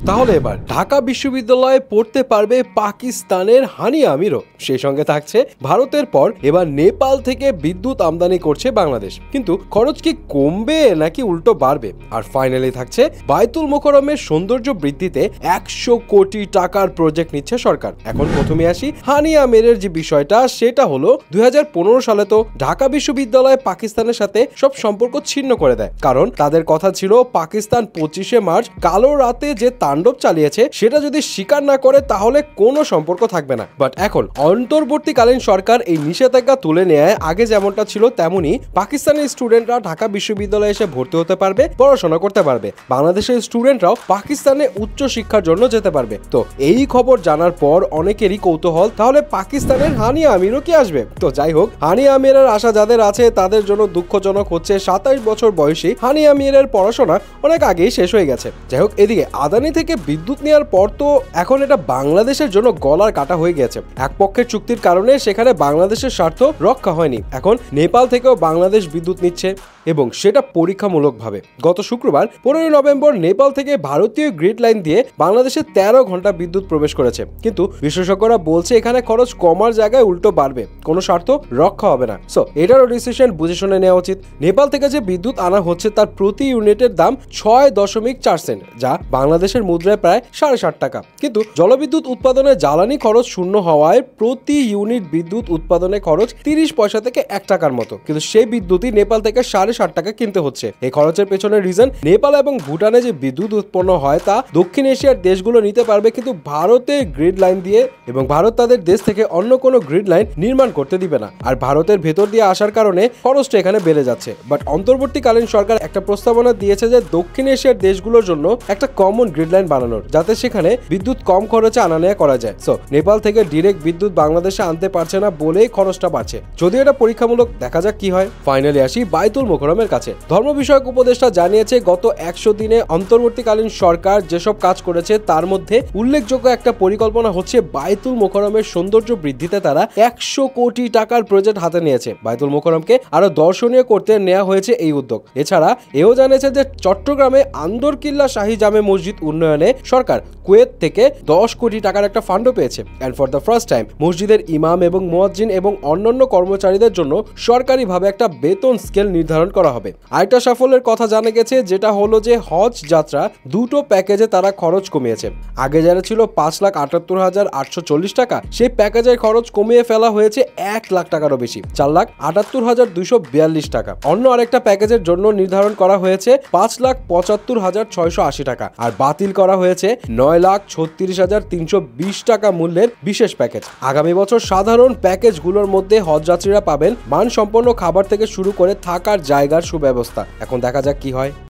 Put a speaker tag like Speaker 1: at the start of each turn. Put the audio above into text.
Speaker 1: তাহলে এবার ঢাকা বিশ্ববিদ্যালয়ে পড়তে পারবে পাকিস্তানের হানিয়া আমিরও। সেই সঙ্গে থাকছে ভারতের পর এবার নেপাল থেকে বিদ্যুৎ আমদানি করছে বাংলাদেশ। কিন্তু খরচ কি কমবে নাকি উল্টো বাড়বে? আর ফাইনালি থাকছে বায়তুল মোকাররমের সৌন্দর্য বৃদ্ধিতে 100 কোটি টাকার প্রজেক্ট নিচ্ছে সরকার। এখন প্রথমে আসি হানিয়া আমিরের যে বিষয়টা, সেটা হলো 2015 সালে তো ঢাকা বিশ্ববিদ্যালয় পাকিস্তানের সাথে সব সম্পর্ক ছিন্ন করে দেয়, কারণ তাদের কথা ছিল পাকিস্তান 25শে মার্চ কালো রাতে যে তাণ্ডব চালিয়েছে সেটা যদি স্বীকার না করে তাহলে কোনো সম্পর্ক থাকবে না। বাট এখন অন্তর্বর্তীকালীন সরকার এই নিষেধাজ্ঞা তুলে নেয়। আগে যেমনটা ছিল তেমনি পাকিস্তানের স্টুডেন্টরা ঢাকা বিশ্ববিদ্যালয়ে এসে ভর্তি হতে পারবে, পড়াশোনা করতে পারবে। বাংলাদেশের স্টুডেন্টরাও পাকিস্তানে উচ্চ শিক্ষার জন্য যেতে পারবে। তো এই খবর জানার পর অনেকেরই কৌতূহল, তাহলে পাকিস্তানের হানিয়া আমিরও কি আসবে? তো যাই হোক, হানিয়া আমিরের আশা যাদের আছে তাদের জন্য দুঃখজনক হচ্ছে 27 বছর বয়সী হানিয়া আমিরের পড়াশোনা অনেক আগেই শেষ হয়ে গেছে। যাই হোক, এদিকে আদানি থেকে বিদ্যুৎ নেওয়ার পর তো এখন এটা বাংলাদেশের জন্য গলার কাটা হয়ে গেছে। এক পক্ষের চুক্তির কারণে সেখানে বাংলাদেশের স্বার্থ রক্ষা হয়নি। এখন নেপাল থেকেও বাংলাদেশ বিদ্যুৎ নিচ্ছে এবং সেটা পরীক্ষামূলকভাবে। গত শুক্রবার 15 নভেম্বর নেপাল থেকে ভারতীয় গ্রিড লাইন দিয়ে বাংলাদেশে 13 ঘন্টা বিদ্যুৎ প্রবেশ করেছে। কিন্তু বিশেষজ্ঞরা বলছে এখানে খরচ কমার জায়গায় উল্টো বাড়বে, কোনো স্বার্থ রক্ষা হবে না। সো এটারও ডিসিশন বুঝে শুনে নেওয়া উচিত। নেপাল থেকে যে বিদ্যুৎ আনা হচ্ছে তার প্রতি ইউনিটের দাম 6.4 সেন্ট, যা বাংলাদেশের মুদ্রায় প্রায় 7.5 টাকা। কিন্তু জলবিদ্যুৎ উৎপাদনে জ্বালানি খরচ শূন্য হওয়ায় প্রতি ইউনিট বিদ্যুৎ উৎপাদনে খরচ 30 পয়সা থেকে 1 টাকার মতো। কিন্তু সেই বিদ্যুৎই নেপাল থেকে 7.5 টাকা কিনতে হচ্ছে। এই খরচের পেছনের রিজন, নেপাল এবং ভুটানে যে বিদ্যুৎ উৎপন্ন হয় তা দক্ষিণ এশিয়ার দেশগুলো নিতে পারবে, কিন্তু ভারতে গ্রিড লাইন দিয়ে, এবং ভারত তাদের দেশ থেকে অন্য কোনো গ্রিড লাইন নির্মাণ করতে দিবে না। আর ভারতের ভেতর দিয়ে আসার কারণে খরচটা এখানে বেড়ে যাচ্ছে। বাট অন্তর্বর্তীকালীন সরকার একটা প্রস্তাবনা দিয়েছে যে দক্ষিণ এশিয়ার দেশগুলোর জন্য একটা কমন গ্রিড লাইন বানানোর, যাতে সেখানে বিদ্যুৎ কম খরচে আনা নেওয়া করা যায়। সো নেপাল থেকে ডিরেক্ট বিদ্যুৎ বাংলাদেশে আনতে পারছে না বলেই খরচটা বাড়ছে। যদিও এটা পরীক্ষামূলক, দেখা যাক কি হয়। ফাইনালি আসি বায়তুল মোকাররমের কাছে। ধর্ম বিষয়ক উপদেষ্টা জানিয়েছে গত 100 দিনে অন্তর্বর্তীকালীন সরকার যেসব কাজ করেছে তার মধ্যে উল্লেখযোগ্য একটা পরিকল্পনা হচ্ছে বায়তুল মোকাররমের সৌন্দর্য বৃদ্ধিতে তারা 100 কোটি টাকার প্রজেক্ট হাতে নিয়েছে। বায়তুল মোকাররমকে আরো দর্শনীয় করতে নেওয়া হয়েছে এই উদ্যোগ। এছাড়া এও জানিয়েছে যে চট্টগ্রামে আন্দরকিল্লা শাহী জামে মসজিদ উন্নয়নে সরকার কুয়েত থেকে 10 কোটি টাকার একটা ফান্ডও পেয়েছে। And for the first time মসজিদের ইমাম এবং মুয়াজ্জিন এবং অন্যান্য কর্মচারীদের জন্য সরকারিভাবে একটা বেতন স্কেল নির্ধারণ করা হবে। আরেকটা সাফল্যের কথা জানা গেছে, যেটা হলো যে হজ যাত্রা দুটো প্যাকেজে তারা খরচ কমিয়েছে। আগে যারা ছিল 5,78,840 টাকা, সেই প্যাকেজের খরচ কমিয়ে ফেলা হয়েছে 1 লাখ টাকারও বেশি, 4,78,242 টাকা। অন্য আরেকটা প্যাকেজের জন্য নির্ধারণ করা হয়েছে 5,75,680 টাকা, আর বাতিল করা হয়েছে 9,36,320 টাকা মূল্যের বিশেষ প্যাকেজ। আগামী বছর সাধারণ প্যাকেজগুলোর মধ্যে হজযাত্রীরা পাবেন মানসম্পন্ন খাবার থেকে শুরু করে থাকার জায়গার সুব্যবস্থা। এখন দেখা যাক কি হয়।